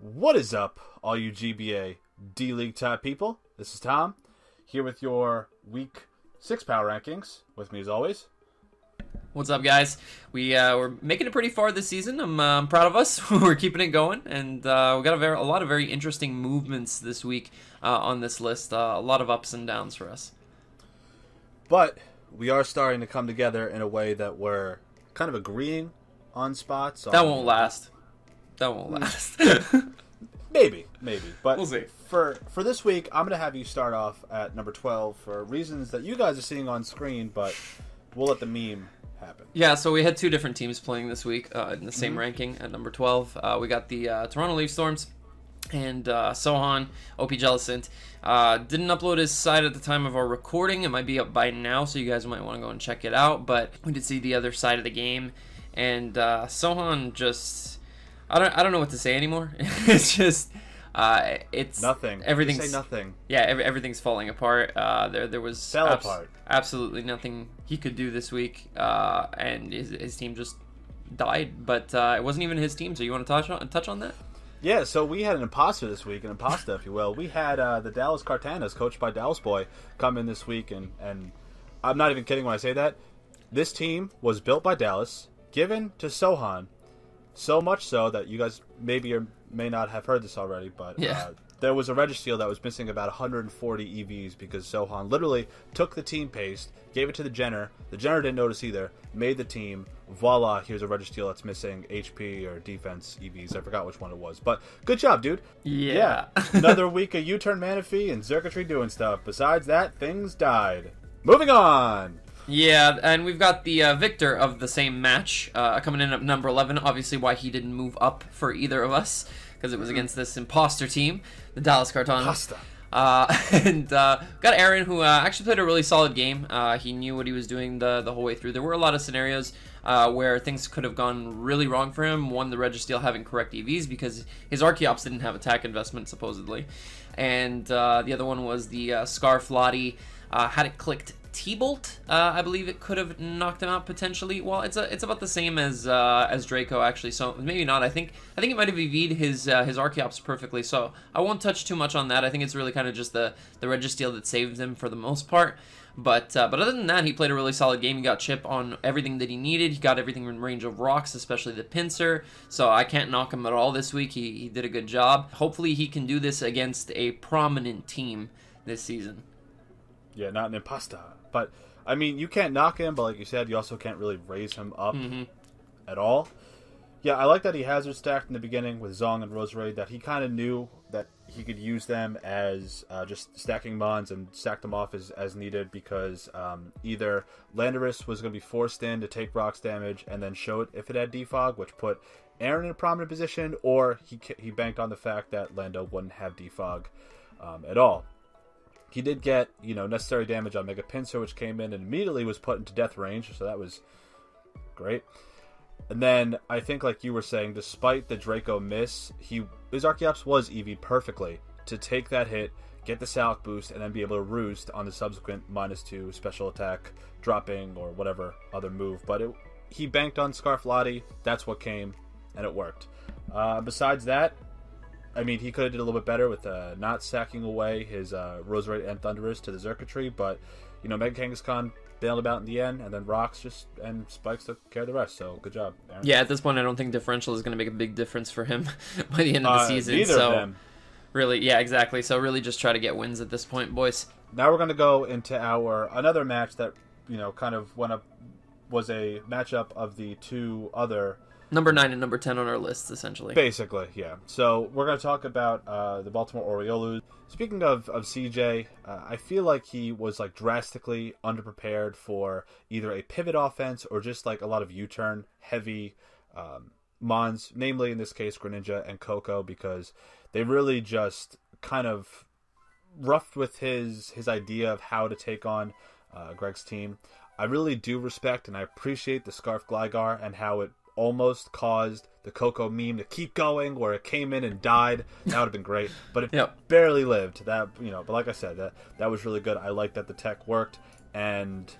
What is up, all you GBA D-League type people? This is Tom, here with your Week 6 power rankings. With me as always. What's up, guys? We're making it pretty far this season. I'm proud of us. We're keeping it going, and we got a lot of very interesting movements this week on this list. A lot of ups and downs for us. But we are starting to come together in a way that we're kind of agreeing on spots. That won't last. That won't last. Maybe. But we'll see. For this week, I'm going to have you start off at number 12 for reasons that you guys are seeing on screen, but we'll let the meme happen. Yeah, so we had two different teams playing this week in the same ranking at number 12. We got the Toronto Leaf Storms and Sohan, OP Jellicent. Didn't upload his side at the time of our recording. It might be up by now, so you guys might want to go and check it out. But we did see the other side of the game, and Sohan just... I don't know what to say anymore. It's just... it's nothing. Everything's Just say nothing. Yeah, everything's falling apart. There was Fell apart. Absolutely nothing he could do this week, and his team just died. But it wasn't even his team. So you want to touch on that? Yeah. So we had an imposter this week, an impasta, if you will. We had the Dallas Cartanas, coached by Dallas Boy, come in this week, and I'm not even kidding when I say that. This team was built by Dallas, given to Sohan. So much so that you guys maybe or may not have heard this already, but yeah. There was a Registeel that was missing about 140 EVs because Sohan literally took the team paste, gave it to the Jenner. The Jenner didn't notice either, made the team. Voila, here's a Registeel that's missing HP or defense EVs. I forgot which one it was, but good job, dude. Yeah. Another week of U-turn Manaphy and Circuitry doing stuff. Besides that, things died. Moving on. Yeah, and we've got the victor of the same match coming in at number 11. Obviously, why he didn't move up for either of us, because it was against this imposter team, the Dallas Cartanas. Got Aaron, who actually played a really solid game. He knew what he was doing the whole way through. There were a lot of scenarios where things could have gone really wrong for him. One, the Registeel having correct EVs because his Archeops didn't have attack investment, supposedly. And the other one was the Scarf Lottie. Had it clicked T-Bolt, I believe it could have knocked him out potentially. Well, it's about the same as Draco actually, so maybe not. I think it might have EV'd his Archeops perfectly, so I won't touch too much on that. I think it's really kind of just the Registeel that saved him for the most part. But other than that, he played a really solid game. He got chip on everything that he needed. He got everything in range of rocks, especially the pincer. So I can't knock him at all this week. He did a good job. Hopefully he can do this against a prominent team this season. Yeah, not an imposter. But, I mean, you can't knock him, but like you said, you also can't really raise him up at all. Yeah, I like that he hazard stacked in the beginning with Zong and Roserade, that he kind of knew that he could use them as just stacking mons and stack them off as needed because either Landorus was going to be forced in to take rocks damage and then show it if it had defog, which put Aaron in a prominent position, or he banked on the fact that Lando wouldn't have defog at all. He did get, necessary damage on Mega Pincer, which came in and immediately was put into death range, so that was great. And then, I think like you were saying, despite the Draco miss, his Archeops was EV perfectly to take that hit, get the Salak boost, and then be able to roost on the subsequent -2 special attack, dropping, or whatever other move. But he banked on Scarf Lottie, that's what came, and it worked. Besides that, I mean, he could have did a little bit better with not sacking away his Roserade and Thunderous to the Circuitry, but, Mega Kangaskhan bailed him out in the end, and then Rocks and Spikes took care of the rest, so good job, Aaron. Yeah, at this point, I don't think differential is going to make a big difference for him by the end of the season. Neither so of them. Really, yeah, exactly. So really just try to get wins at this point, boys. Now we're going to go into another match that, kind of was a matchup of the two other... Number 9 and number 10 on our list, essentially. Basically, yeah. So we're going to talk about the Baltimore Orioles. Speaking of CJ, I feel like he was drastically underprepared for either a pivot offense or just a lot of U-turn heavy mons, namely in this case Greninja and Coco, because they really just kind of roughed with his idea of how to take on Greg's team. I really do respect and I appreciate the Scarf Gligar and how it almost caused the Coco meme to keep going, where it came in and died. That would have been great, but it barely lived. That but like I said, that was really good. I like that the tech worked, and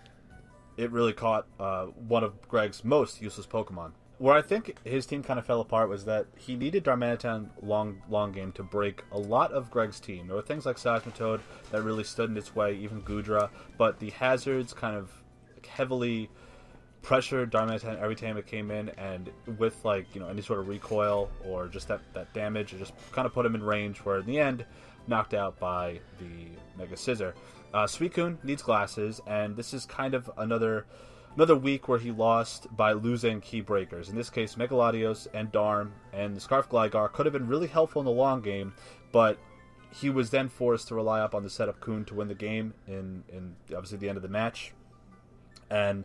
it really caught one of Greg's most useless Pokemon. where I think his team kind of fell apart was that he needed Darmanitan long game to break a lot of Greg's team. There were things like Seismitoad that really stood in its way, even Goodra, but the hazards kind of heavily pressured Darmanitan every time it came in, and with any sort of recoil or just that damage, it just kind of put him in range where in the end knocked out by the Mega Scissor. Suicune needs glasses, and this is kind of another week where he lost by losing key breakers. In this case, Megalodios and Darm and the Scarf Gligar could have been really helpful in the long game, but he was then forced to rely up on the setup Coon to win the game in obviously the end of the match. And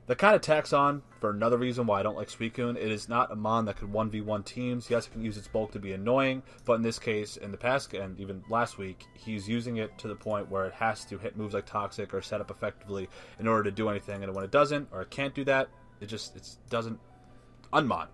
that kind of tacks on for another reason why I don't like Suicune. It is not a mon that can 1v1 teams. Yes, it can use its bulk to be annoying, but in this case, in the past, and even last week, he's using it to the point where it has to hit moves like Toxic or set up effectively in order to do anything, and when it doesn't, or it can't do that, it doesn't... Unmon.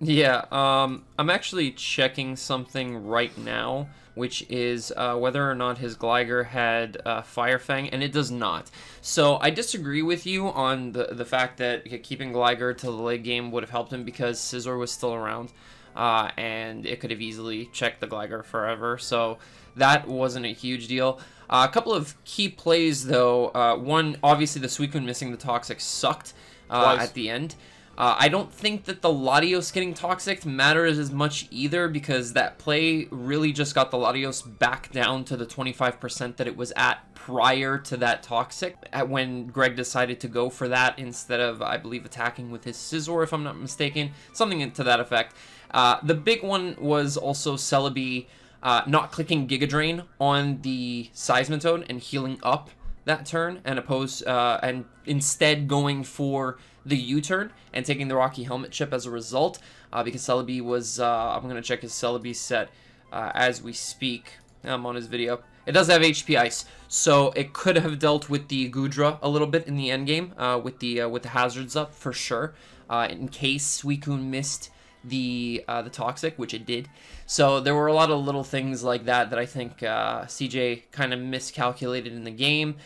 Yeah, I'm actually checking something right now, which is whether or not his Gligar had Fire Fang, and it does not. So I disagree with you on the fact that keeping Gligar till the late game would have helped him, because Scizor was still around, and it could have easily checked the Gligar forever, so that wasn't a huge deal. A couple of key plays, though. One, obviously the Suicune missing the Toxic sucked at the end. I don't think that the Latios getting Toxic matters as much either, because that play really just got the Latios back down to the 25% that it was at prior to that Toxic, when Greg decided to go for that instead of, I believe, attacking with his Scizor, if I'm not mistaken. Something to that effect. The big one was also Celebi not clicking Giga Drain on the Seismitoad and healing up that turn, and instead going for the U-turn and taking the Rocky Helmet chip as a result, because Celebi was, I'm going to check his Celebi set as we speak. I'm on his video. It does have HP Ice, so it could have dealt with the Goodra a little bit in the end game, with the hazards up for sure, in case Suicune missed the Toxic, which it did. So there were a lot of little things like that I think CJ kind of miscalculated in the game.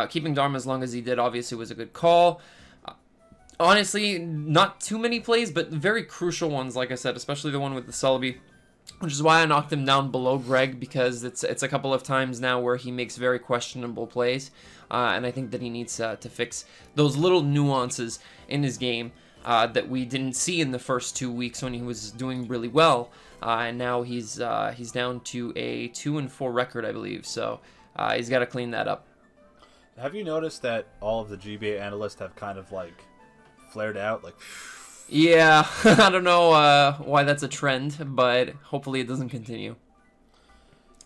Keeping Dharma as long as he did obviously was a good call. Honestly, not too many plays, but very crucial ones, like I said, especially the one with the Celebi, which is why I knocked him down below Greg, because it's a couple of times now where he makes very questionable plays, and I think that he needs to fix those little nuances in his game that we didn't see in the first 2 weeks when he was doing really well, and now he's down to a 2-4 record, I believe, so he's got to clean that up. Have you noticed that all of the GBA analysts have kind of flared out? Yeah, I don't know why that's a trend, but hopefully it doesn't continue.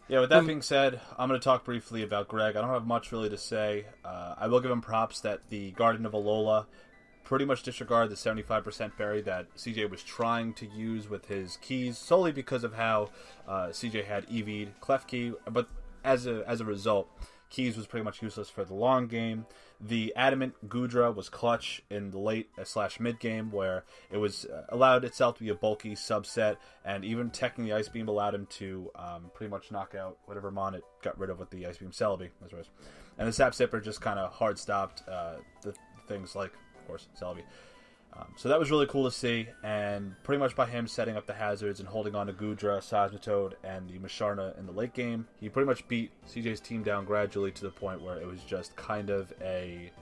Yeah, with that being said, I'm going to talk briefly about Greg. I don't have much really to say. I will give him props that the Garden of Alola pretty much disregarded the 75% berry that CJ was trying to use with his keys, solely because of how CJ had EV'd Klefki, but as a result, Keys was pretty much useless for the long game. The Adamant Goodra was clutch in the late / mid game, where it was allowed itself to be a bulky subset, and even teching the Ice Beam allowed him to pretty much knock out whatever mon it got rid of with the Ice Beam Celebi. And the Sap Sipper just kind of hard stopped the things like, of course, Celebi. So that was really cool to see, and pretty much by him setting up the hazards and holding on to Goodra, Seismitoad, and the Musharna in the late game, he pretty much beat CJ's team down gradually to the point where it was just kind of a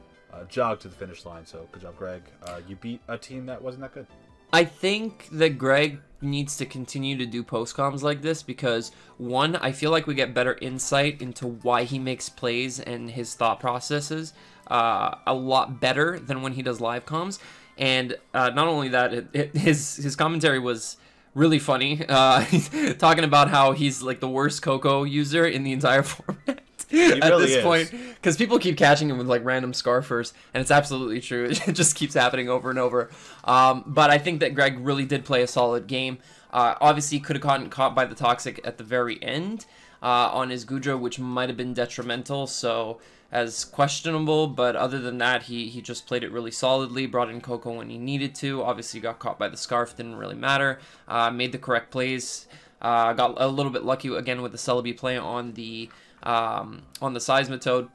jog to the finish line. So good job, Greg. You beat a team that wasn't that good. I think that Greg needs to continue to do post-coms like this because, one, I feel like we get better insight into why he makes plays and his thought processes a lot better than when he does live comms. And not only that, his commentary was really funny. He's talking about how he's like the worst Coco user in the entire format at really this point, because people keep catching him with like random Scarfers, and it's absolutely true. It just keeps happening over and over. But I think that Greg really did play a solid game. Obviously, could have gotten caught by the Toxic at the very end on his Goodra, which might have been detrimental. So as questionable, but other than that, he just played it really solidly, brought in Coco when he needed to, obviously got caught by the Scarf, didn't really matter, made the correct plays, got a little bit lucky again with the Celebi play on the Seismitoad,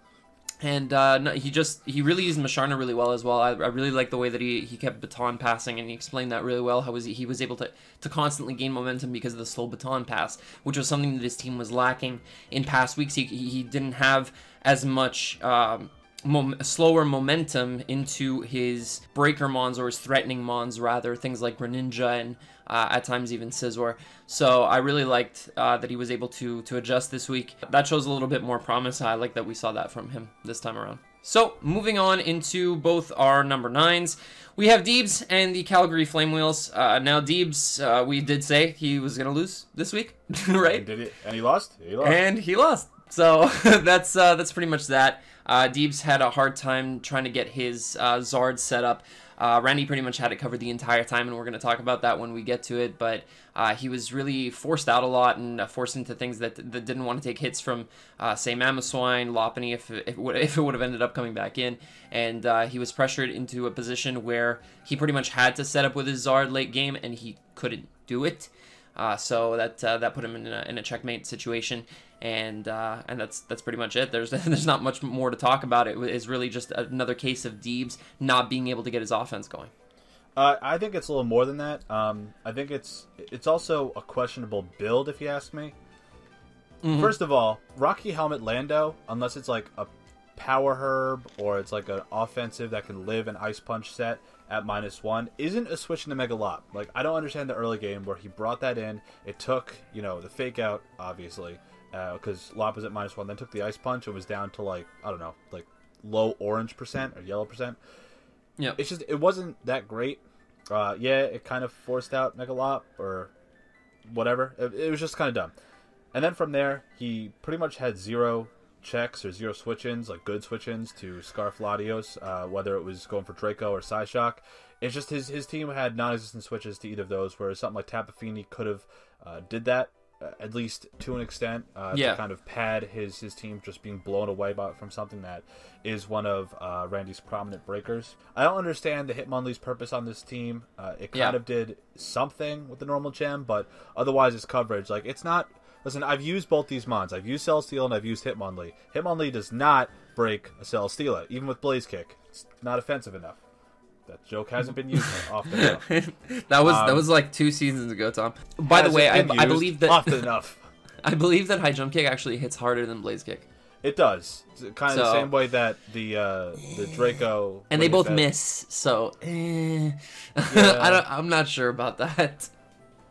And no, he really used Masharna really well as well. I really like the way that he kept baton passing, and he explained that really well. How he was able to constantly gain momentum because of the slow baton pass, which was something that his team was lacking in past weeks. He didn't have as much slower momentum into his breaker mons, or his threatening mons rather, things like Greninja and at times even Scizor. So I really liked that he was able to adjust this week. That shows a little bit more promise. I like that we saw that from him this time around. So moving on into both our number 9s, we have Deebs and the Calgary Flame Wheels. Now Deebs, we did say he was going to lose this week, right? Did it? And he lost? And he lost. So that's pretty much that. Deebs had a hard time trying to get his Zard set up. Randy pretty much had it covered the entire time, and we're going to talk about that when we get to it, but he was really forced out a lot and forced into things that didn't want to take hits from, say, Mamoswine, Lopunny, if it would have ended up coming back in, and he was pressured into a position where he pretty much had to set up with his Zard late game, and he couldn't do it. So that put him in a checkmate situation, and that's pretty much it. There's not much more to talk about. It is really just another case of Deebs not being able to get his offense going. I think it's a little more than that. I think it's also a questionable build, if you ask me. Mm-hmm. First of all, Rocky Helmet Lando, unless it's like a Power Herb or it's like an offensive that can live an Ice Punch set at -1, isn't a switch into Mega Lop. Like, I don't understand the early game where he brought that in. It took, the fake out, obviously, because Lop was at -1, then took the Ice Punch and was down to, like, I don't know, like low orange % or yellow %. Yeah. It's just, it wasn't that great. Yeah, it kind of forced out Mega Lop or whatever. It was just kind of dumb. And then from there, he pretty much had 0 checks or 0 switch-ins, like good switch-ins to Scarf Latios, whether it was going for Draco or Psyshock. It's just his team had non-existent switches to either of those, whereas something like Tapu Fini could have did that, at least to an extent, to kind of pad his team just being blown away from something that is one of Randy's prominent breakers. I don't understand the Hitmonlee's purpose on this team. It kind of did something with the normal gem, but otherwise its coverage, like, it's not... Listen, I've used both these mons. I've used Celesteela and I've used Hitmonlee. Hitmonlee does not break a Celesteela, even with Blaze Kick. It's not offensive enough. That joke hasn't been used often enough. that was like 2 seasons ago, Tom. By the way, I believe that often enough. I believe that High Jump Kick actually hits harder than Blaze Kick. It does. It's kind of the same way that the Draco... And they both miss, so... I'm not sure about that.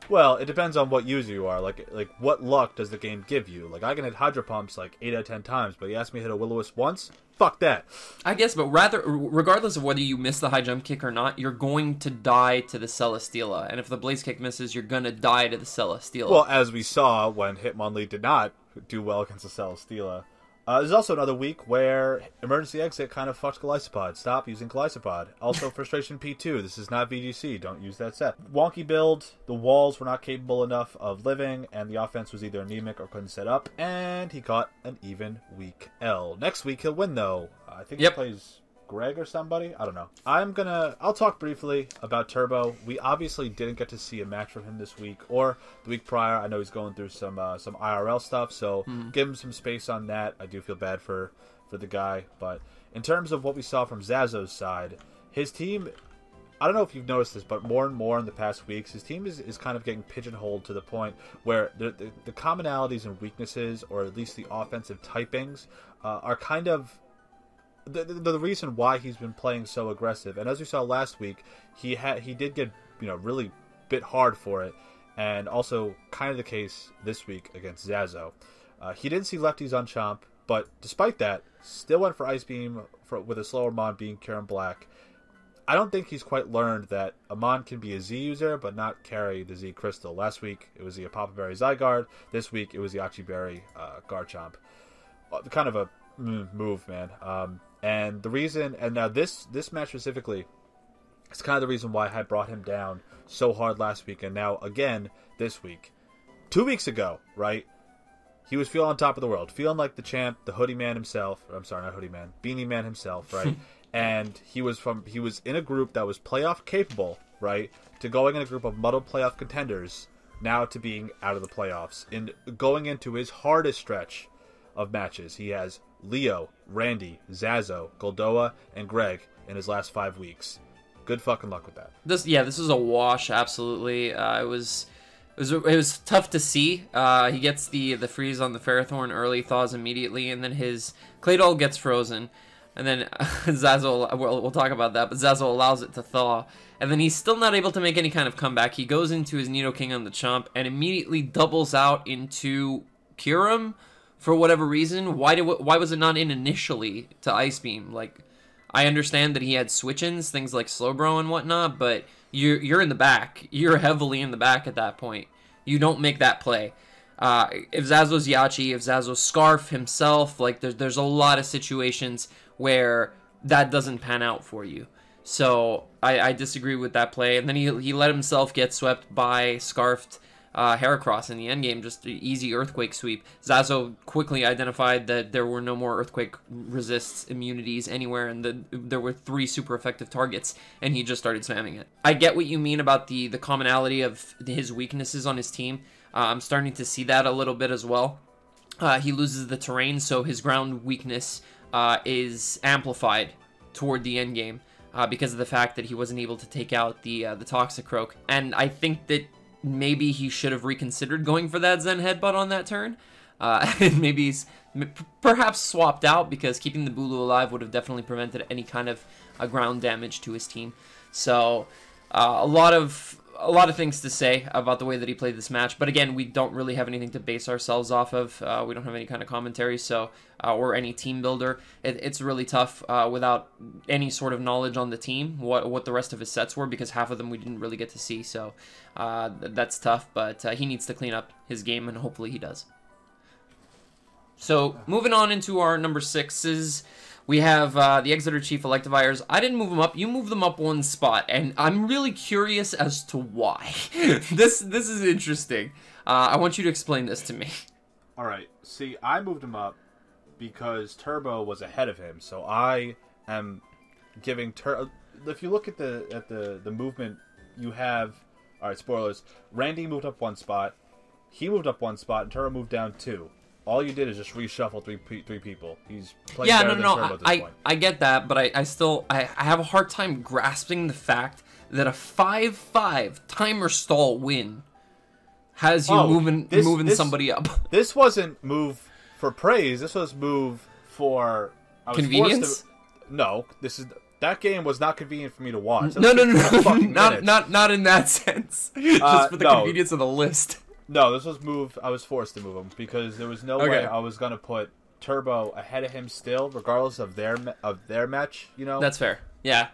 Well, it depends on what user you are. Like what luck does the game give you? Like, I can hit Hydro Pumps like 8 out of 10 times, but you ask me to hit a Will-O-Wisp once? Fuck that. I guess, but regardless of whether you miss the High Jump Kick or not, you're going to die to the Celesteela. And if the Blaze Kick misses, you're going to die to the Celesteela. Well, as we saw when Hitmonlee did not do well against the Celesteela. There's also another week where Emergency Exit kind of fucked Golisopod. Stop using Golisopod. Also, Frustration P2. This is not VGC. Don't use that set. Wonky build. The walls were not capable enough of living, and the offense was either anemic or couldn't set up, and he caught an even week L. Next week, he'll win, though. I think he plays Greg or somebody. I don't know. I'll talk briefly about Turbo. We obviously didn't get to see a match from him this week or the week prior. I know he's going through some IRL stuff, so give him some space on that. I do feel bad for the guy, but in terms of what we saw from Zazo's side, his team, I don't know if you've noticed this, but more and more in the past weeks, his team is kind of getting pigeonholed to the point where the commonalities and weaknesses, or at least the offensive typings, are kind of the reason why he's been playing so aggressive. And as we saw last week, he did get really bit hard for it, and also kind of the case this week against Zazo. He didn't see lefties on Chomp, but despite that, still went for Ice Beam with a slower Mon being Karen Black. I don't think he's quite learned that a Mon can be a Z user, but not carry the Z Crystal. Last week, it was the Apapa Berry Zygarde. This week, it was the Achiberry Garchomp. Kind of a move, man. And the reason, and now this match specifically, it's kind of the reason why I brought him down so hard last week, and now again this week. 2 weeks ago, right? He was feeling on top of the world, feeling like the champ, the Hoodie Man himself. I'm sorry, not Hoodie Man, Beanie Man himself, right? And he was in a group that was playoff capable, right? To going in a group of muddled playoff contenders, now to being out of the playoffs, and going into his hardest stretch of matches. He has Leo, Randy, Zazo, Goldoa, and Greg in his last 5 weeks. Good fucking luck with that. This is a wash, absolutely. It was tough to see. He gets the freeze on the Ferrothorn early, thaws immediately, and then his Claydol gets frozen. And then Zazzle, we'll talk about that, but Zazzle allows it to thaw. And then he's still not able to make any kind of comeback. He goes into his Nidoking on the Chomp and immediately doubles out into Kyurem for whatever reason. Why was it not in initially to Ice Beam? Like, I understand that he had switch-ins, things like Slowbro and whatnot, but you're in the back. You're heavily in the back at that point. You don't make that play. If Zazzle's Yachi, if Zazzle's Scarf himself, like there's a lot of situations where that doesn't pan out for you. So I disagree with that play. And then he let himself get swept by Scarfed Heracross in the endgame, just an easy Earthquake sweep. Zazo quickly identified that there were no more Earthquake resists immunities anywhere, and there were 3 super effective targets, and he just started spamming it. I get what you mean about the commonality of his weaknesses on his team. I'm starting to see that a little bit as well. He loses the terrain, so his ground weakness is amplified toward the end game because of the fact that he wasn't able to take out the Toxicroak. And I think that maybe he should have reconsidered going for that Zen Headbutt on that turn. And maybe he's perhaps swapped out, because keeping the Bulu alive would have definitely prevented any kind of ground damage to his team. So a lot of things to say about the way that he played this match, but again, we don't really have anything to base ourselves off of. We don't have any kind of commentary, so or any team builder. It's really tough without any sort of knowledge on the team, what the rest of his sets were, because half of them we didn't really get to see. So that's tough, but he needs to clean up his game, and hopefully he does. So moving on into our number 6s. We have the Exeter Chief Electivires. I didn't move them up. You moved them up 1 spot, and I'm really curious as to why. This is interesting. I want you to explain this to me. All right. See, I moved him up because Turbo was ahead of him, so I am giving Turbo. If you look at the movement, you have. All right, spoilers. Randy moved up 1 spot. He moved up 1 spot, and Turbo moved down 2. All you did is just reshuffle three people. He's playing better than Turbo at this point. I get that, but I still have a hard time grasping the fact that a 5-5 timer stall win has you moving somebody up. This wasn't move for praise. This was move for convenience. No, that game was not convenient for me to watch. No, not in that sense. Just for the convenience of the list. No, this was move. I was forced to move him because there was no way I was going to put Turbo ahead of him still, regardless of their match. You know, that's fair. Yeah,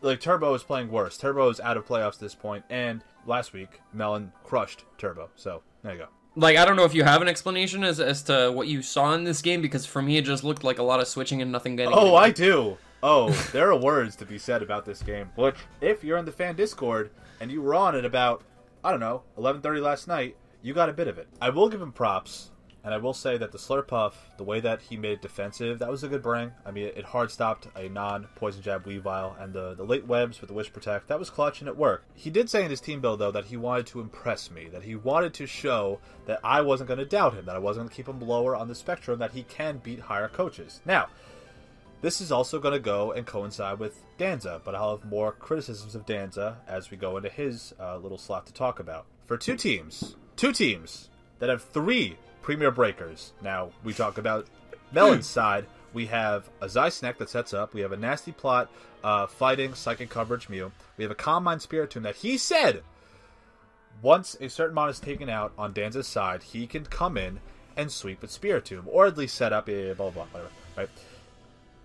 like Turbo is playing worse. Turbo is out of playoffs at this point, and last week Melon crushed Turbo. So there you go. Like, I don't know if you have an explanation as to what you saw in this game, because for me it just looked like a lot of switching and nothing getting. Oh, I do. Oh, there are words to be said about this game. Which, if you're in the fan Discord and you were on it about, I don't know, 11:30 last night, you got a bit of it. I will give him props, and I will say that the Slurpuff, the way that he made it defensive, that was a good bring. I mean, it hard stopped a non-Poison Jab Weavile, and the late webs with the Wish Protect, that was clutch, and it worked. He did say in his team build, though, that he wanted to impress me, that he wanted to show that I wasn't going to doubt him, that I wasn't going to keep him lower on the spectrum, that he can beat higher coaches. Now, this is also going to go and coincide with Danza, but I'll have more criticisms of Danza as we go into his little slot to talk about. For two teams that have 3 Premier Breakers. Now, we talk about Melon's side. We have a Zysnek that sets up. We have a Nasty Plot fighting Psychic Coverage Mew. We have a Calm Mind Spiritomb that he said, once a certain amount is taken out on Danza's side, he can come in and sweep with Spiritomb, or at least set up a blah, blah, blah, whatever, right?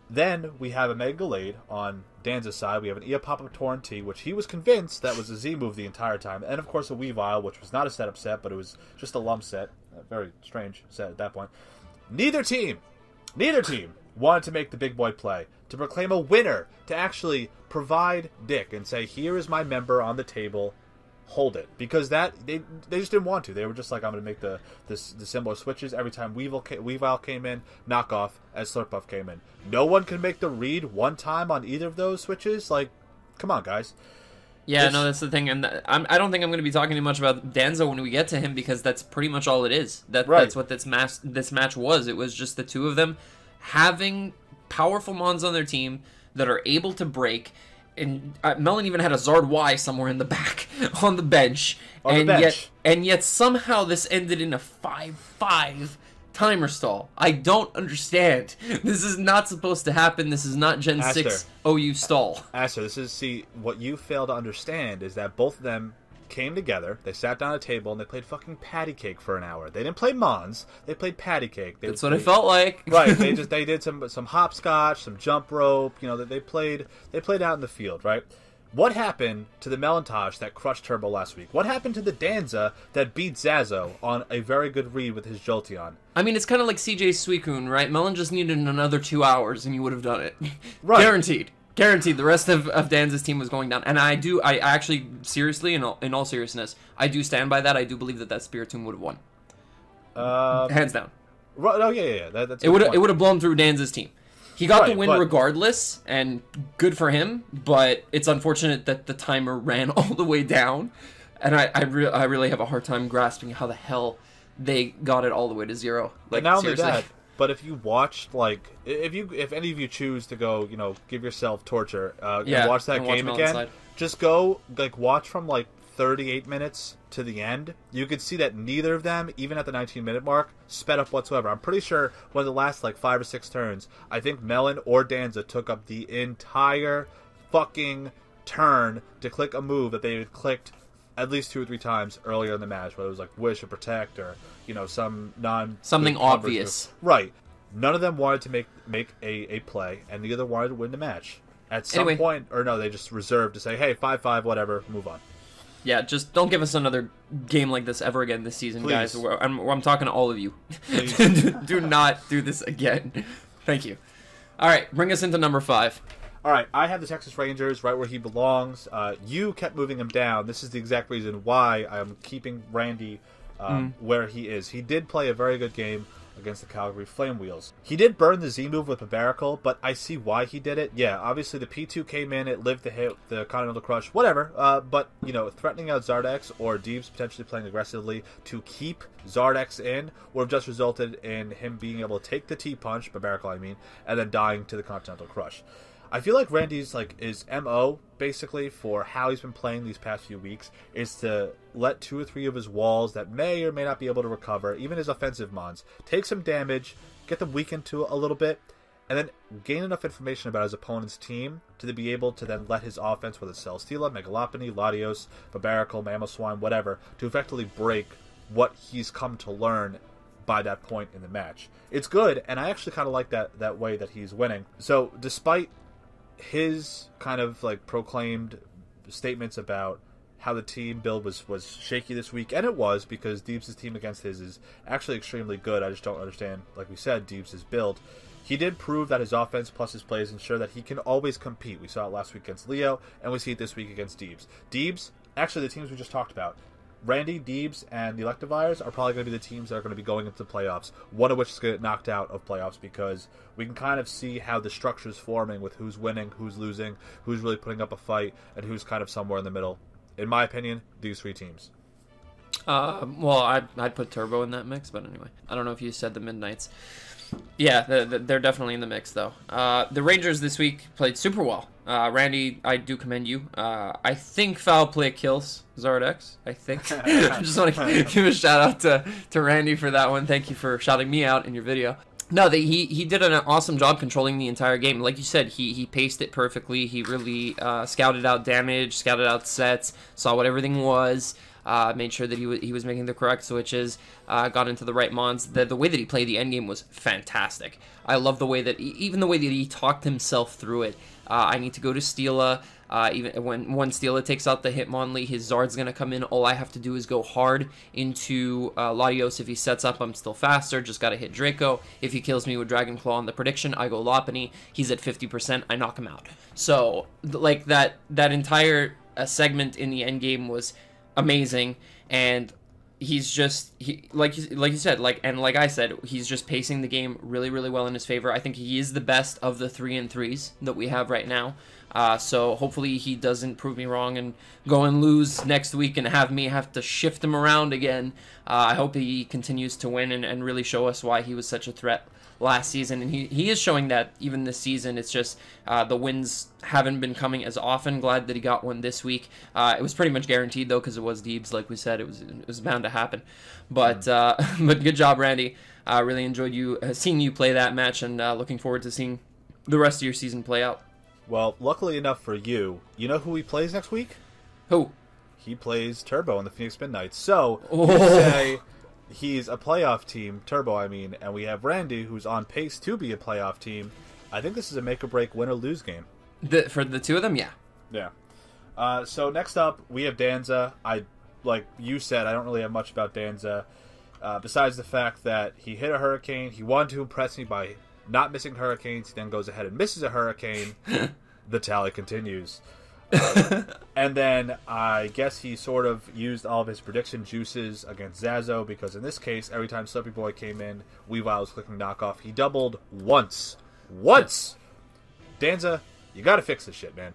Then we have a Mega Gallade on Danza's side. We have an Eopop Torrent T, which he was convinced that was a Z move the entire time. And, of course, a Weavile, which was not a setup set, but it was just a lump set. A very strange set at that point. Neither team wanted to make the big boy play, to proclaim a winner, to actually provide Dick and say, here is my member on the table, hold it. Because they just didn't want to. They were just like, I'm going to make the similar switches every time Weavile came in, knock off as Slurpuff came in. No one can make the read one time on either of those switches. Like, come on, guys. Yeah, no, that's the thing, and I don't think I'm going to be talking too much about Danzo when we get to him, because that's pretty much all it is. That's what this match was. It was just the two of them having powerful mons on their team that are able to break, and Melon even had a Zard Y somewhere in the back on the bench, yet somehow this ended in a 5-5 timer stall. I don't understand. This is not supposed to happen. This is not Gen 6 OU stall. Aster, what you fail to understand is that both of them came together, they sat down at a table, and they played fucking patty cake for an hour. They didn't play Mons, they played patty cake. That's what it felt like. Right, they did some hopscotch, some jump rope, you know, they played out in the field, right? What happened to the Melantosh that crushed Turbo last week? What happened to the Danza that beat Zazo on a very good read with his Jolteon? I mean, it's kind of like CJ Suicune, right? Melon just needed another 2 hours and you would have done it. Right. Guaranteed. The rest of Danza's team was going down. And I actually, seriously, in all seriousness, I do stand by that. I do believe that Spiritomb would have won. Hands down. Right, oh, yeah. That's it would have blown through Danza's team. He got the win regardless, and good for him, but it's unfortunate that the timer ran all the way down, and I really have a hard time grasping how the hell they got it all the way to 0. Like, not seriously. only that, but if you watched, like, if any of you choose to go, you know, give yourself torture, and watch that game again, just go, like, watch from, like, 38 minutes to the end. You could see that neither of them, even at the 19-minute mark, sped up whatsoever. I'm pretty sure one of the last, like, 5 or 6 turns, I think Melon or Danza took up the entire fucking turn to click a move that they had clicked at least 2 or 3 times earlier in the match, whether it was like Wish or Protect or, you know, something obvious. Right. None of them wanted to make a play, and neither wanted to win the match. At some point, or no, they just reserved to say, hey, 5-5, whatever, move on. Yeah, just don't give us another game like this ever again this season, Please. guys. I'm talking to all of you. Do not do this again. Thank you. All right, bring us into number 5. All right, I have the Texas Rangers right where he belongs. You kept moving him down. This is the exact reason why I'm keeping Randy where he is. He did play a very good game against the Calgary Flame Wheels. He did burn the Z move with a Baracle, but I see why he did it. Yeah, obviously the P2 came in, it lived the hit, the Continental Crush, whatever. But, you know, threatening out Zardex or Deebs potentially playing aggressively to keep Zardex in would have just resulted in him being able to take the T-Punch, Baracle I mean, and then dying to the Continental Crush. I feel like Randy's, like, his MO, basically, for how he's been playing these past few weeks, is to let 2 or 3 of his walls that may or may not be able to recover, even his offensive mons, take some damage, get them weakened to a little bit, and then gain enough information about his opponent's team to be able to then let his offense, whether it's Celesteela, Megalopony, Latios, Barbaracle, Mamoswine, whatever, to effectively break what he's come to learn by that point in the match. It's good, and I actually kind of like that way that he's winning. So, despite his kind of like proclaimed statements about how the team build was shaky this week, and it was, because Deebs' team against his is actually extremely good. I just don't understand, like we said, Deebs' build. He did prove that his offense plus his plays ensure that he can always compete. We saw it last week against Leo, and we see it this week against Deebs. Deebs, actually the teams we just talked about, Randy, Deebs, and the Electivires are probably going to be the teams that are going to be going into the playoffs, one of which is going to get knocked out of playoffs, because we can kind of see how the structure is forming with who's winning, who's losing, who's really putting up a fight, and who's kind of somewhere in the middle. In my opinion, these 3 teams. Well, I'd put Turbo in that mix, but anyway. I don't know if you said the Midnights. Yeah, they're definitely in the mix, though. The Rangers this week played super well. Randy, I do commend you. I think foul play kills Zardex. I think. I just want to give a shout out to Randy for that one. Thank you for shouting me out in your video. No, he did an awesome job controlling the entire game. Like you said, he paced it perfectly. He really scouted out damage, scouted out sets, saw what everything was. Made sure that he was making the correct switches, got into the right mons. The way that he played the endgame was fantastic. I love the way that, even the way that he talked himself through it. I need to go to Steela. Even when Steela takes out the Hitmonlee, his Zard's going to come in. All I have to do is go hard into Latios. If he sets up, I'm still faster. Just got to hit Draco. If he kills me with Dragon Claw on the prediction, I go Lopunny. He's at 50%. I knock him out. So, like, that entire segment in the endgame was amazing, and he's just like you said, like I said, he's just pacing the game really, really well in his favor. I think he is the best of the 3-3s that we have right now. So hopefully he doesn't prove me wrong and go and lose next week and have me have to shift him around again. I hope he continues to win and really show us why he was such a threat last season. And he is showing that even this season. It's just the wins haven't been coming as often. Glad that he got one this week. It was pretty much guaranteed, though, because it was Deebs. Like we said, it was bound to happen. But good job, Randy. I really enjoyed seeing you play that match, and looking forward to seeing the rest of your season play out. Well, luckily enough for you, you know who he plays next week? Who? He plays Turbo in the Phoenix Midnights. So, you say he's a playoff team, Turbo I mean, and we have Randy, who's on pace to be a playoff team. I think this is a make-or-break win-or-lose game. For the two of them, yeah. Yeah. So next up, we have Danza. Like you said, I don't really have much about Danza, besides the fact that he hit a hurricane. He wanted to impress me by not missing hurricanes. He then goes ahead and misses a hurricane. The tally continues. And then I guess he sort of used all of his prediction juices against Zazo, because in this case, every time Slippy Boy came in, Weavile was clicking knockoff. He doubled once. Danza, you gotta fix this shit, man.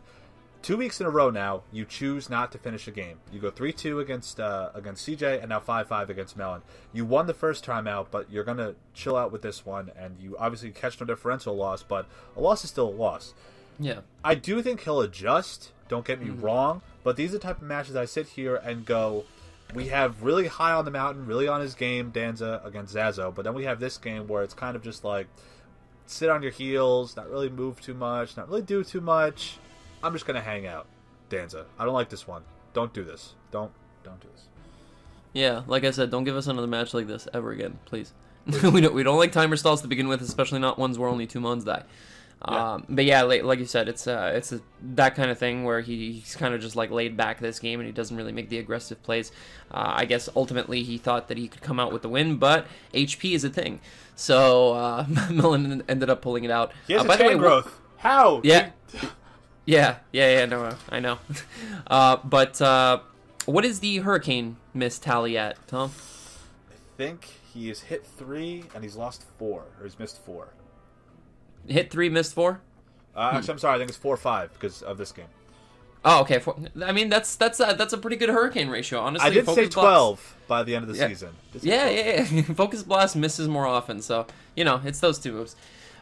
2 weeks in a row now, you choose not to finish a game. You go 3-2 against CJ, and now 5-5 against Melon. You won the first time out, but you're going to chill out with this one, and you obviously catch no differential loss, but a loss is still a loss. Yeah. I do think he'll adjust, don't get me wrong, but these are the type of matches I sit here and go, we have really high on the mountain, really on his game, Danza against Zazo, but then we have this game where it's kind of just like, sit on your heels, not really move too much, not really do too much. I'm just gonna hang out, Danza. I don't like this one. Don't do this. Don't do this. Yeah, like I said, don't give us another match like this ever again, please. we don't like timer stalls to begin with, especially not ones where only 2 mons die. Yeah. But yeah, like you said, it's that kind of thing where he's kind of just like laid back this game and he doesn't really make the aggressive plays. I guess ultimately he thought that he could come out with the win, but HP is a thing. So Melon ended up pulling it out. He has a chain growth. How? Yeah. Yeah, no, I know. But what is the hurricane miss tally at, Tom? I think he has hit 3 and he's lost 4, or he's missed 4. Hit 3, missed 4? Actually, I'm sorry. I think it's 4-5 because of this game. Oh, okay. I mean, that's a pretty good hurricane ratio, honestly. I did say 12 by the end of the season. Yeah. Focus Blast misses more often, so it's those 2 moves.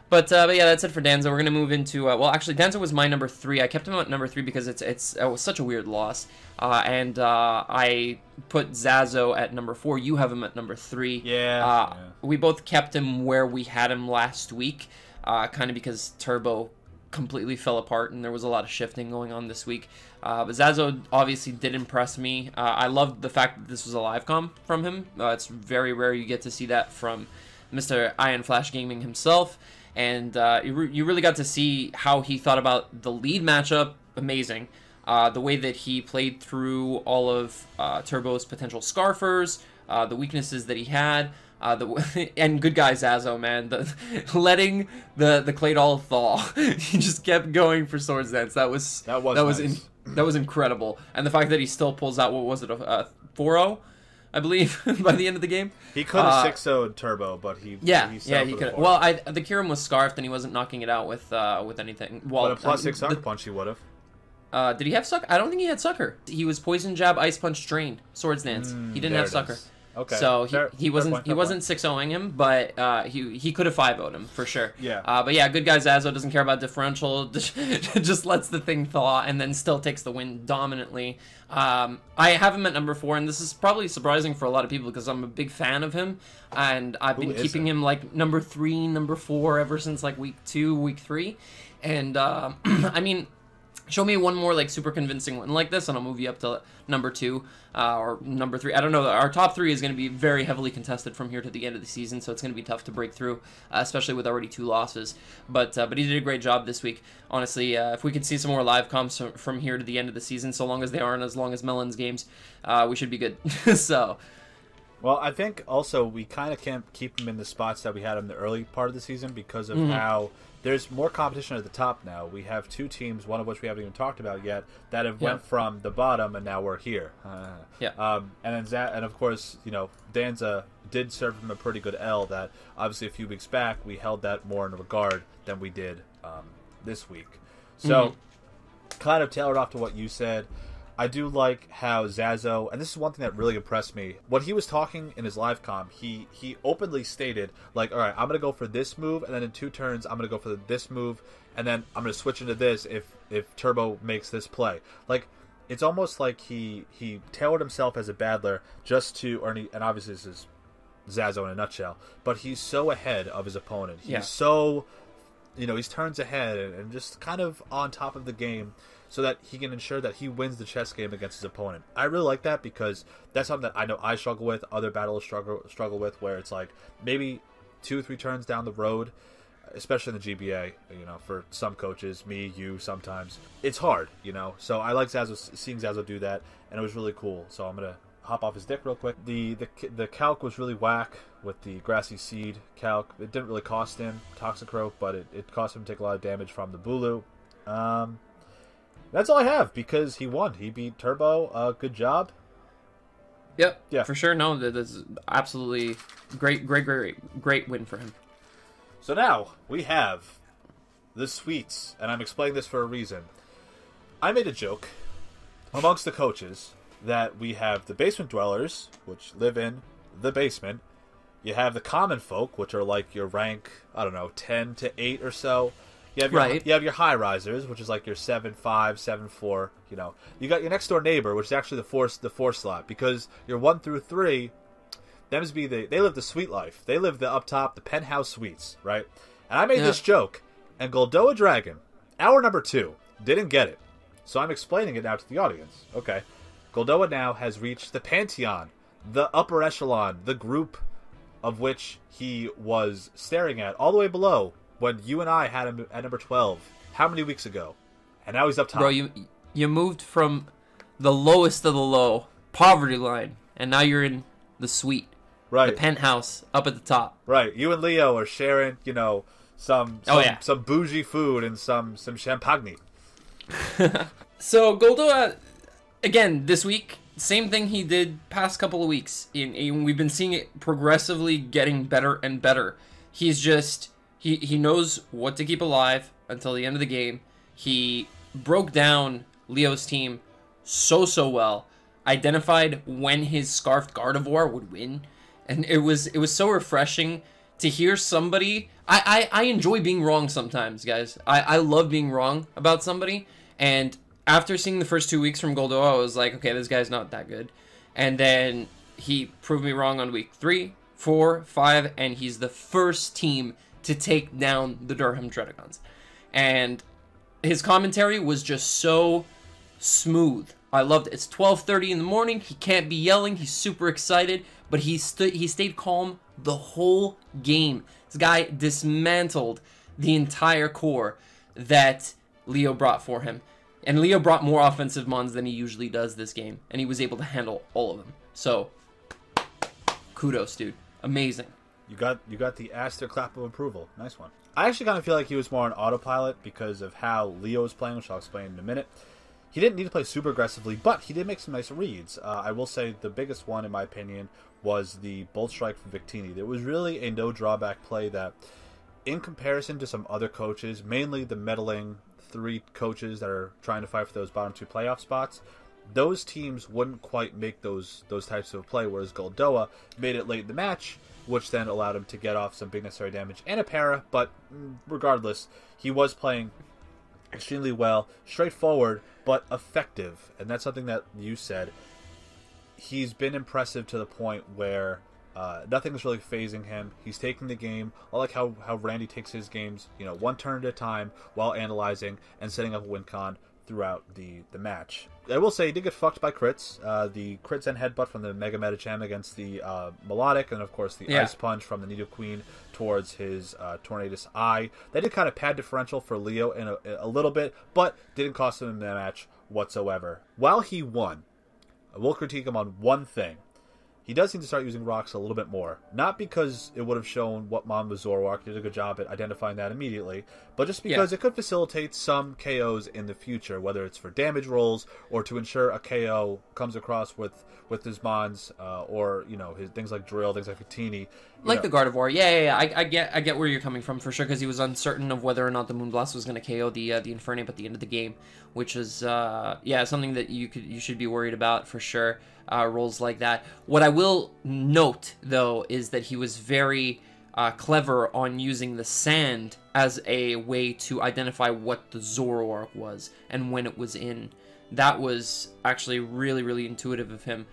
But yeah, that's it for Danza. We're gonna move into well, actually, Danza was my number 3. I kept him at number 3 because it was such a weird loss, and I put Zazo at number 4. You have him at number 3. Yeah. We both kept him where we had him last week, kind of because Turbo completely fell apart and there was a lot of shifting going on this week. But Zazo obviously did impress me. I loved the fact that this was a live comm from him. It's very rare you get to see that from Mr. Iron Flash Gaming himself. And you really got to see how he thought about the lead matchup. Amazing. The way that he played through all of Turbo's potential Scarfers, the weaknesses that he had, and good guy Zazo, man. Letting the Claydol thaw. He just kept going for Swords Dance. That was incredible. And the fact that he still pulls out, what was it, a 4-0? I believe, by the end of the game. He could have 6-0'd Turbo, but he could. Well, the Kirim was scarfed, and he wasn't knocking it out with anything. Well, but a +6 sucker punch he would have. Did he have Sucker? I don't think he had Sucker. He was Poison Jab, Ice Punch, Drain, Swords Dance. He didn't have Sucker. Okay. So he wasn't 6-0ing him, but he could have 5-0'd him for sure. Yeah. But yeah, good guy Zazo doesn't care about differential. Just lets the thing thaw and then still takes the win dominantly. I have him at number 4, and this is probably surprising for a lot of people because I'm a big fan of him, and I've been keeping him like number 3, number 4 ever since like week 2, week 3, and I mean. Show me one more like super convincing one like this, and I'll move you up to number 2 or number 3. I don't know. Our top 3 is going to be very heavily contested from here to the end of the season, so it's going to be tough to break through, especially with already 2 losses. But he did a great job this week. Honestly, if we could see some more live comps from here to the end of the season, so long as they aren't as long as Melon's games, we should be good. So. Well, I think also we kind of can't keep him in the spots that we had him in the early part of the season because of how there's more competition at the top now. We have 2 teams, one of which we haven't even talked about yet, that have went from the bottom and now we're here. And then of course, Danza did serve him a pretty good L that obviously a few weeks back we held that more in regard than we did this week. So kind of tailored off to what you said. I do like how Zazo, and this is one thing that really impressed me, when he was talking in his live comm, he openly stated, like, all right, I'm going to go for this move, and then in 2 turns, I'm going to go for this move, and then I'm going to switch into this if Turbo makes this play. Like, it's almost like he tailored himself as a battler just to, and obviously this is Zazo in a nutshell, but he's so ahead of his opponent. He's so, he's turns ahead and just kind of on top of the game so that he can ensure that he wins the chess game against his opponent. I really like that because that's something that I know I struggle with, other battlers struggle with, where it's like maybe 2-3 turns down the road, especially in the GBA, for some coaches, me, you, sometimes. It's hard, So I like seeing Zazo do that, and it was really cool. So I'm going to hop off his dick real quick. The calc was really whack with the Grassy Seed calc. It didn't really cost him Toxicroak, but it cost him to take a lot of damage from the Bulu. That's all I have because he won. He beat Turbo. Good job. Yep. Yeah. For sure. No, that's absolutely great win for him. So now we have the sweets, and I'm explaining this for a reason. I made a joke amongst the coaches that we have the basement dwellers, which live in the basement. You have the common folk, which are like your rank, 10 to 8 or so. You have your high risers, which is like your 7-5, 7-4. You got your next door neighbor, which is actually the 4 slot, because your 1 through 3, they live the sweet life. They live the up top, the penthouse suites, right? And I made this joke, and Goldoa Dragon, hour number 2, didn't get it. So I'm explaining it now to the audience. Okay. Goldoa now has reached the pantheon, the upper echelon, the group of which he was staring at all the way below when you and I had him at number 12 how many weeks ago? And now he's up top. Bro, you moved from the lowest of the low, poverty line, and now you're in the suite. Right. The penthouse up at the top. Right. You and Leo are sharing, some bougie food and some champagne. So Goldoa, again, this week, same thing he did past couple of weeks. We've been seeing it progressively getting better and better. He's just, he knows what to keep alive until the end of the game. He broke down Leo's team so well. Identified when his Scarfed Gardevoir would win. And it was so refreshing to hear somebody. I enjoy being wrong sometimes, guys. I love being wrong about somebody. And after seeing the first 2 weeks from Goldoa, I was like, okay, this guy's not that good. And then he proved me wrong on week 3, 4, 5, and he's the first team to take down the Durham Dreadagons. And his commentary was just so smooth. I loved it. It's 12:30 in the morning. He can't be yelling. He's super excited, but he stayed calm the whole game. This guy dismantled the entire core that Leo brought for him. And Leo brought more offensive mons than he usually does this game, and he was able to handle all of them. So, kudos, dude. Amazing. You got the Aster clap of approval. Nice one. I actually kind of feel like he was more on autopilot because of how Leo was playing, which I'll explain in a minute. He didn't need to play super aggressively, but he did make some nice reads. I will say the biggest one, in my opinion, was the Bolt Strike from Victini. There was really a no-drawback play that, in comparison to some other coaches, mainly the meddling 3 coaches that are trying to fight for those bottom 2 playoff spots, those teams wouldn't quite make those types of play, whereas Goldoa made it late in the match, which then allowed him to get off some big necessary damage and a para, but regardless, he was playing extremely well, straightforward, but effective, and that's something that you said. He's been impressive to the point where nothing's really phasing him. He's taking the game. I like how Randy takes his games, one turn at a time while analyzing and setting up a win con throughout the match. I will say he did get fucked by crits. The crits and headbutt from the Mega Medicham against the Melodic, and of course the Ice Punch from the Nidoqueen towards his Tornadus Eye. That did kind of pad differential for Leo in a little bit, but didn't cost him in the match whatsoever. While he won, I will critique him on one thing. he does need to start using rocks a little bit more. Not because it would have shown what Mon was Zoroark, did a good job at identifying that immediately, but just because it could facilitate some KOs in the future, whether it's for damage rolls or to ensure a KO comes across with his Mons, or, you know, his things like Drill, things like Fatini. Like the Gardevoir. Yeah. I get where you're coming from, for sure, because he was uncertain of whether or not the Moonblast was going to KO the Infernape at the end of the game, which is, something that you should be worried about, for sure, rolls like that. What I will note, though, is that he was very clever on using the sand as a way to identify what the Zoroark was and when it was in. That was actually really, really intuitive of him.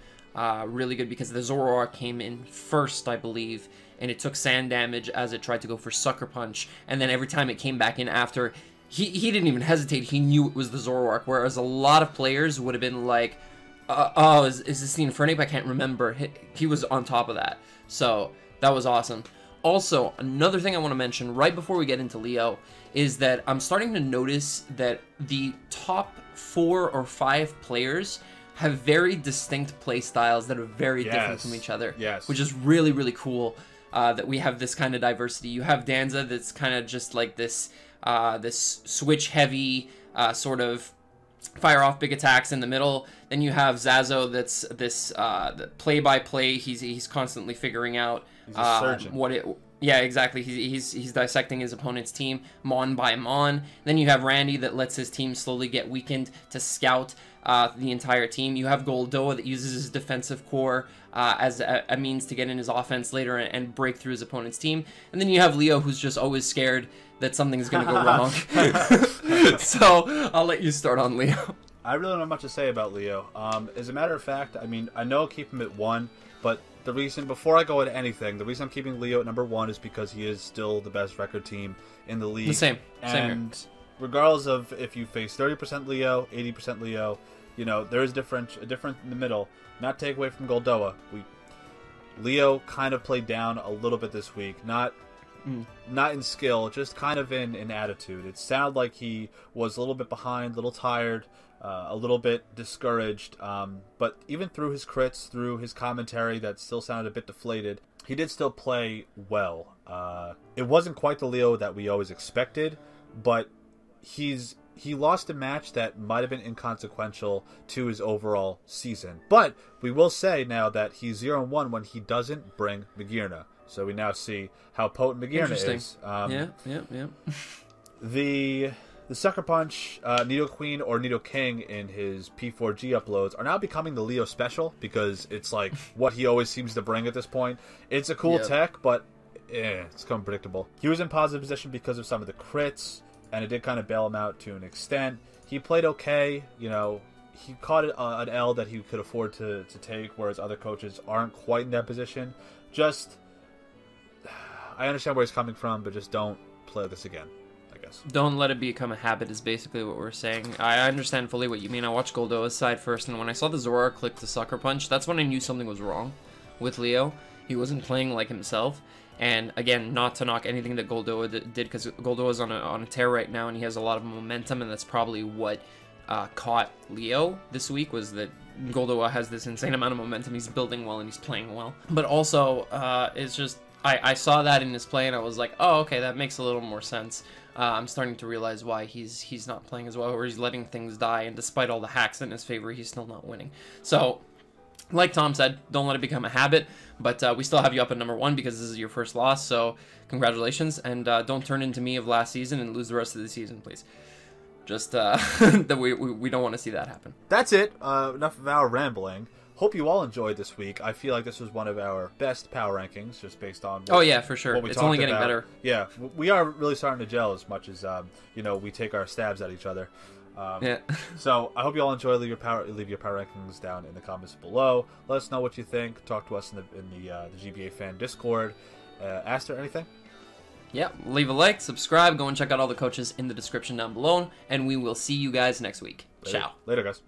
Really good, because the Zoroark came in first, I believe, and it took sand damage as it tried to go for Sucker Punch, and then every time it came back in after, he didn't even hesitate. He knew it was the Zoroark, whereas a lot of players would have been like, is this the Infernape? I can't remember. He was on top of that. So that was awesome. Also, another thing I want to mention right before we get into Leo is that I'm starting to notice that the top 4 or 5 players have very distinct play styles that are very different from each other. Yes. Which is really, really cool that we have this kind of diversity. You have Danza that's kind of just like this switch heavy sort of fire off big attacks in the middle. Then you have Zazo that's this play by play. He's constantly figuring out what it. Yeah, exactly. He's dissecting his opponent's team mon by mon. Then you have Randy that lets his team slowly get weakened to scout the entire team. You have Goldoa that uses his defensive core as a means to get in his offense later and break through his opponent's team. And then you have Leo, who's just always scared that something's going to go wrong. So I'll let you start on Leo. I really don't have much to say about Leo. As a matter of fact, I mean, I know keep him at 1, but the reason, before I go into anything, the reason I'm keeping Leo at number 1 is because he is still the best record team in the league. The same. And Same regardless of if you face 30% Leo, 80% Leo, you know, there is a difference in the middle. Not take away from Goldoa. Leo kind of played down a little bit this week. Not in skill, just kind of in attitude. It sounded like he was a little bit behind, a little tired, a little bit discouraged. But even through his crits, through his commentary that still sounded a bit deflated, he did still play well. It wasn't quite the Leo that we always expected, but he lost a match that might have been inconsequential to his overall season. But we will say now that he's 0-1 when he doesn't bring Magearna. So we now see how potent Magearna is. Yeah. The Sucker Punch, Nidoqueen, or Nidoking in his P4G uploads are now becoming the Leo special, because it's like what he always seems to bring at this point. It's a cool tech, but it's become predictable. He was in positive position because of some of the crits, and it did kind of bail him out to an extent. He played okay, you know. He caught an L that he could afford to take, whereas other coaches aren't quite in that position. Just, I understand where he's coming from, but just don't play this again, I guess. Don't let it become a habit is basically what we're saying. I understand fully what you mean. I watched Goldoa's side first, and when I saw the Zoroark click the Sucker Punch, that's when I knew something was wrong with Leo. He wasn't playing like himself. And again, not to knock anything that Goldoa did, because Goldoa's on a tear right now, and he has a lot of momentum, and that's probably what caught Leo this week, was that Goldoa has this insane amount of momentum. He's building well, and he's playing well. But also, it's just, I saw that in his play, and I was like, oh, okay, that makes a little more sense. I'm starting to realize why he's not playing as well, or he's letting things die, and despite all the hacks in his favor, he's still not winning. So, like Tom said, don't let it become a habit, but we still have you up at number 1 because this is your first loss, so congratulations, and don't turn into me of last season and lose the rest of the season, please. Just, that we don't want to see that happen. That's it. Enough of our rambling. Hope you all enjoyed this week. I feel like this was one of our best power rankings, just based on oh yeah, for sure. It's only getting better. Yeah, we are really starting to gel as much as we take our stabs at each other. So I hope you all enjoy. Leave your power rankings down in the comments below. Let us know what you think. Talk to us in the GBA fan Discord. Aster, anything? Yeah, leave a like, subscribe, go and check out all the coaches in the description down below, and we will see you guys next week. Ciao. Later, guys.